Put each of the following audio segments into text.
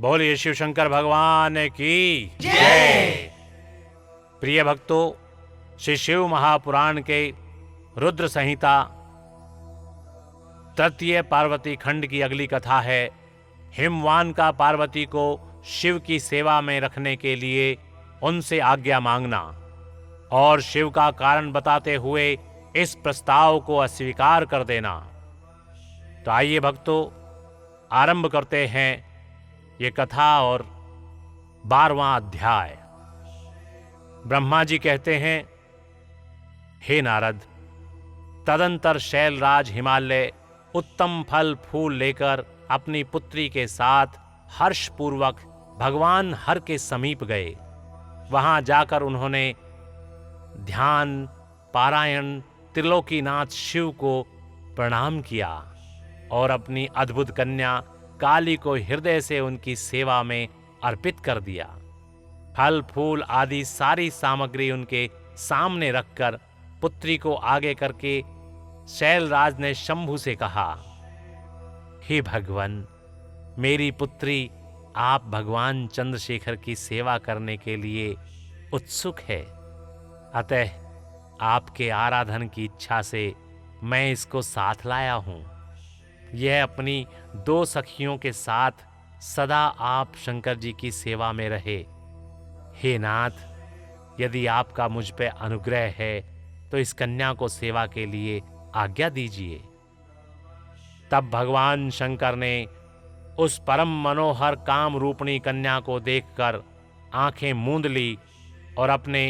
बोलिए शिव शंकर भगवान की जय। प्रिय भक्तों, श्री शिव महापुराण के रुद्र संहिता तृतीय पार्वती खंड की अगली कथा है हिमवान का पार्वती को शिव की सेवा में रखने के लिए उनसे आज्ञा मांगना और शिव का कारण बताते हुए इस प्रस्ताव को अस्वीकार कर देना। तो आइए भक्तों, आरंभ करते हैं ये कथा और 12वां अध्याय। ब्रह्मा जी कहते हैं, हे नारद, तदंतर शैलराज हिमालय उत्तम फल फूल लेकर अपनी पुत्री के साथ हर्षपूर्वक भगवान हर के समीप गए। वहां जाकर उन्होंने ध्यान पारायण त्रिलोकीनाथ शिव को प्रणाम किया और अपनी अद्भुत कन्या काली को हृदय से उनकी सेवा में अर्पित कर दिया। फल फूल आदि सारी सामग्री उनके सामने रखकर पुत्री को आगे करके शैलराज ने शंभु से कहा, हे भगवान, मेरी पुत्री आप भगवान चंद्रशेखर की सेवा करने के लिए उत्सुक है, अतः आपके आराधन की इच्छा से मैं इसको साथ लाया हूं। यह अपनी 2 सखियों के साथ सदा आप शंकर जी की सेवा में रहे। हे नाथ, यदि आपका मुझ पे अनुग्रह है तो इस कन्या को सेवा के लिए आज्ञा दीजिए। तब भगवान शंकर ने उस परम मनोहर काम रूपणी कन्या को देखकर आंखें मूंद ली और अपने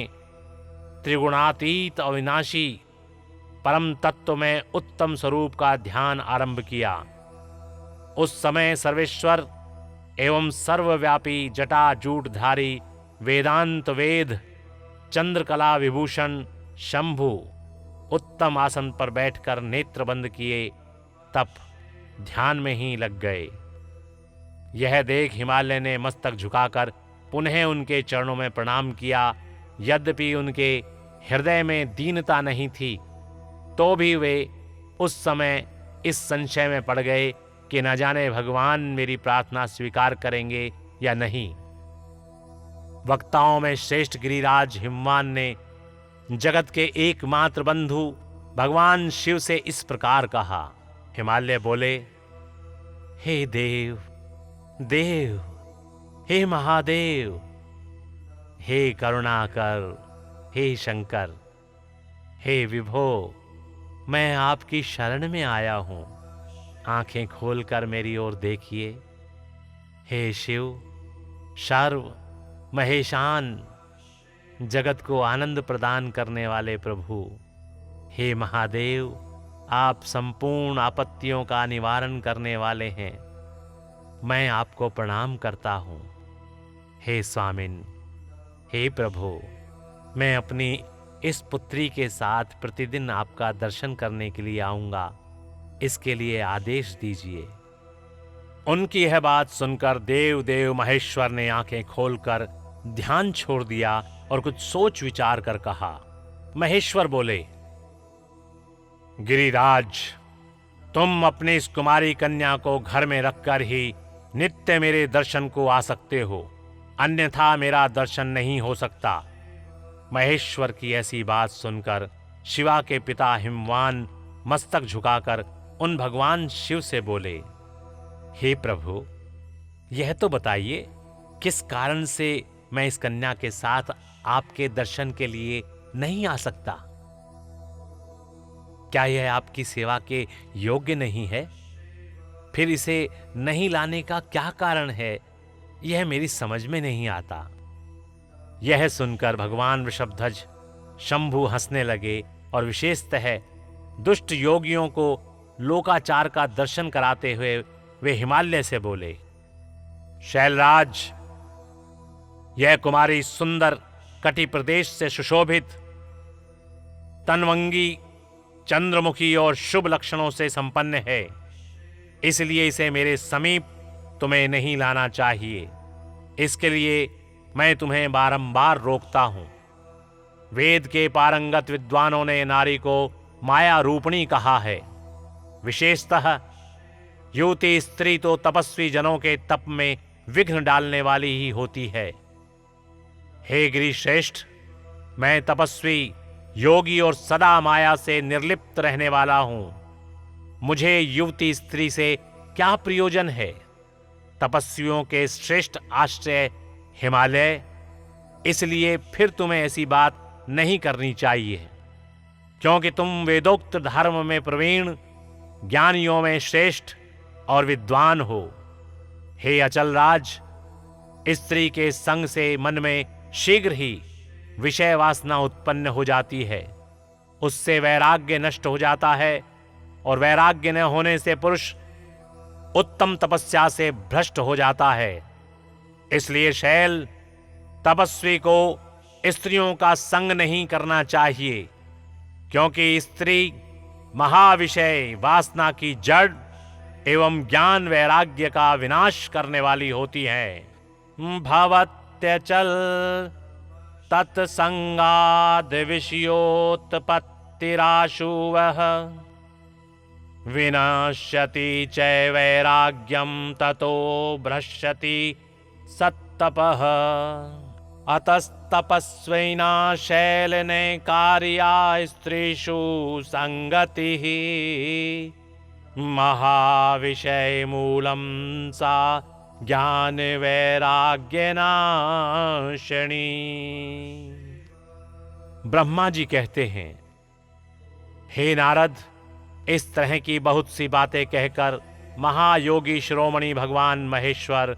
त्रिगुणातीत अविनाशी परम तत्व में उत्तम स्वरूप का ध्यान आरंभ किया। उस समय सर्वेश्वर एवं सर्वव्यापी जटाजूटधारी वेदांत वेद चंद्रकला विभूषण शंभु उत्तम आसन पर बैठकर नेत्र बंद किए तप ध्यान में ही लग गए। यह देख हिमालय ने मस्तक झुकाकर पुनः उनके चरणों में प्रणाम किया। यद्यपि उनके हृदय में दीनता नहीं थी, तो भी वे उस समय इस संशय में पड़ गए कि न जाने भगवान मेरी प्रार्थना स्वीकार करेंगे या नहीं। वक्ताओं में श्रेष्ठ गिरिराज हिमवान ने जगत के एकमात्र बंधु भगवान शिव से इस प्रकार कहा। हिमालय बोले, हे देव देव, हे महादेव, हे करुणाकर, हे शंकर, हे विभो, मैं आपकी शरण में आया हूं। आंखें खोलकर मेरी ओर देखिए। हे शिव, सर्व महेशान, जगत को आनंद प्रदान करने वाले प्रभु, हे महादेव, आप संपूर्ण आपत्तियों का निवारण करने वाले हैं। मैं आपको प्रणाम करता हूं। हे स्वामिन, हे प्रभु, मैं अपनी इस पुत्री के साथ प्रतिदिन आपका दर्शन करने के लिए आऊंगा, इसके लिए आदेश दीजिए। उनकी यह बात सुनकर देव देव महेश्वर ने आंखें खोलकर ध्यान छोड़ दिया और कुछ सोच विचार कर कहा। महेश्वर बोले, गिरिराज, तुम अपनी इस कुमारी कन्या को घर में रखकर ही नित्य मेरे दर्शन को आ सकते हो, अन्यथा मेरा दर्शन नहीं हो सकता। महेश्वर की ऐसी बात सुनकर शिवा के पिता हिमवान मस्तक झुकाकर उन भगवान शिव से बोले, हे प्रभु, यह तो बताइए किस कारण से मैं इस कन्या के साथ आपके दर्शन के लिए नहीं आ सकता? क्या यह आपकी सेवा के योग्य नहीं है? फिर इसे नहीं लाने का क्या कारण है, यह मेरी समझ में नहीं आता। यह सुनकर भगवान वृषभध्वज शंभु हंसने लगे और विशेषतः दुष्ट योगियों को लोकाचार का दर्शन कराते हुए वे हिमालय से बोले, शैलराज, यह कुमारी सुंदर कटि प्रदेश से सुशोभित तनवंगी चंद्रमुखी और शुभ लक्षणों से संपन्न है, इसलिए इसे मेरे समीप तुम्हें नहीं लाना चाहिए। इसके लिए मैं तुम्हें बारंबार रोकता हूं। वेद के पारंगत विद्वानों ने नारी को माया रूपणी कहा है। विशेषतः युवती स्त्री तो तपस्वी जनों के तप में विघ्न डालने वाली ही होती है। हे गिरिश्रेष्ठ, मैं तपस्वी, योगी और सदा माया से निर्लिप्त रहने वाला हूं। मुझे युवती स्त्री से क्या प्रयोजन है? तपस्वियों के श्रेष्ठ आश्रय हिमालय, इसलिए फिर तुम्हें ऐसी बात नहीं करनी चाहिए, क्योंकि तुम वेदोक्त धर्म में प्रवीण, ज्ञानियों में श्रेष्ठ और विद्वान हो। हे अचल राज, स्त्री के संग से मन में शीघ्र ही विषय वासना उत्पन्न हो जाती है, उससे वैराग्य नष्ट हो जाता है, और वैराग्य न होने से पुरुष उत्तम तपस्या से भ्रष्ट हो जाता है। इसलिए शैल, तपस्वी को स्त्रियों का संग नहीं करना चाहिए, क्योंकि स्त्री महाविषय वासना की जड़ एवं ज्ञान वैराग्य का विनाश करने वाली होती है। भवत्यचल तत्संगाद विषयोत्पत्तिराशुवः विनश्यति च वैराग्यम ततो भ्रश्यति सत्तपः। अतस्तपस्विना शैलने कार्या स्त्रीषु संगतिः महाविषय मूलम सा ज्ञान वैराग्य नाशिनी। ब्रह्मा जी कहते हैं, हे नारद, इस तरह की बहुत सी बातें कहकर महायोगी शिरोमणि भगवान महेश्वर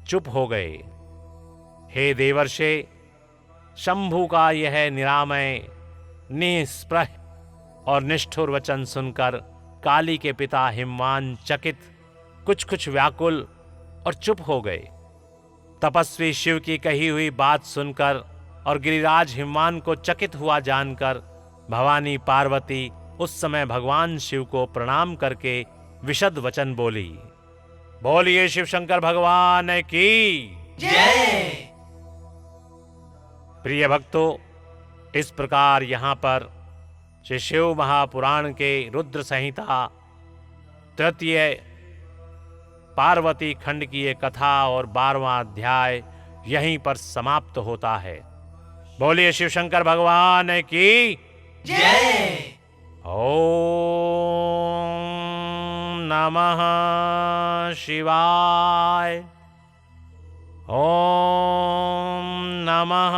चुप हो गए। हे देवर्षे, शंभु का यह निरामय, निस्पृह और निष्ठुर वचन सुनकर काली के पिता हिमवान चकित, कुछ व्याकुल और चुप हो गए। तपस्वी शिव की कही हुई बात सुनकर और गिरिराज हिमवान को चकित हुआ जानकर भवानी पार्वती उस समय भगवान शिव को प्रणाम करके विशद वचन बोली। बोलिए शिव शंकर भगवान की जय। प्रिय भक्तों, इस प्रकार यहाँ पर श्री शिव महापुराण के रुद्र संहिता तृतीय पार्वती खंड की ये कथा और 12वां अध्याय यहीं पर समाप्त होता है। बोलिए शिव शंकर भगवान की जय। ओम नमः शिवाय। ओम नमः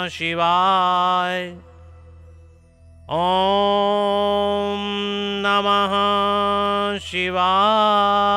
शिवाय। ओम नमः शिवाय।